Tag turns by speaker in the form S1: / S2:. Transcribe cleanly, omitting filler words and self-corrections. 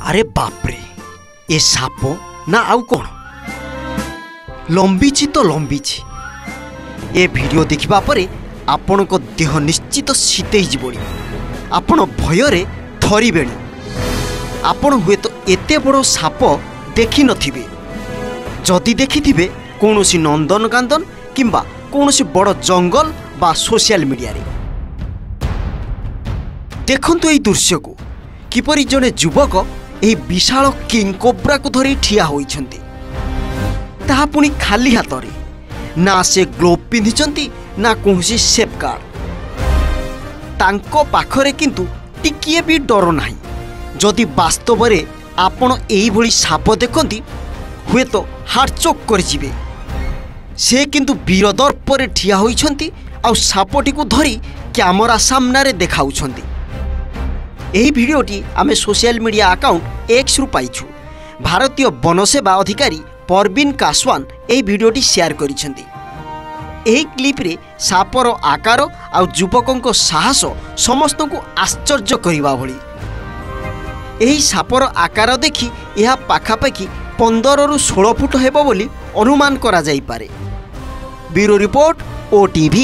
S1: अरे बापरे ए साप ना आउ कौन लंबीची तो लंबीची। ए वीडियो देखिबा परे आपणको देह निश्चित शीतई जीवनी। आपण भयरे थरिबेणी। आपण हुए तो एते बड़ साप देखि नथिबे। जदि देखिथिबे कोनोसी नंदनकानन किंबा कोनोसी बड़ जंगल बा सोशल मीडिया रे। देखंतु एई दृश्य को किपरि जने युवक एही विशाल किंग कोब्रा को धरी ठिया होइछन्ति। ताहा पुनी खाली हातरे, ना से ग्लोव पिंधिछन्ति ना कोनोसी सेफगार्ड। तांको पाखरे किंतु टिकिए भी डर नाही। जदि वास्तव रे आपण एही भली साप देखंती हुए तो हार्टचोक कर जिवे। से किंतु वीर दर्परे ठिया होइछन्ति आ सापटी को धरी कैमरा सामना रे देखाउछन्ति। एही भिडियोटी आमे सोशल मीडिया अकाउंट एक्स रु पाइछु। भारतीय वन सेवा अधिकारी परवीन कासवान एही भिडियोटी शेयर करिसेंती। एही क्लिप रे सापर आकार आ युवकों साहस समस्त को आश्चर्य करिबा भली। एही सापर आकार देखि यह पाखापाखि 15 रु 16 फुट हेबो बोली अनुमान करा जाई पारे। Bureau report OTV।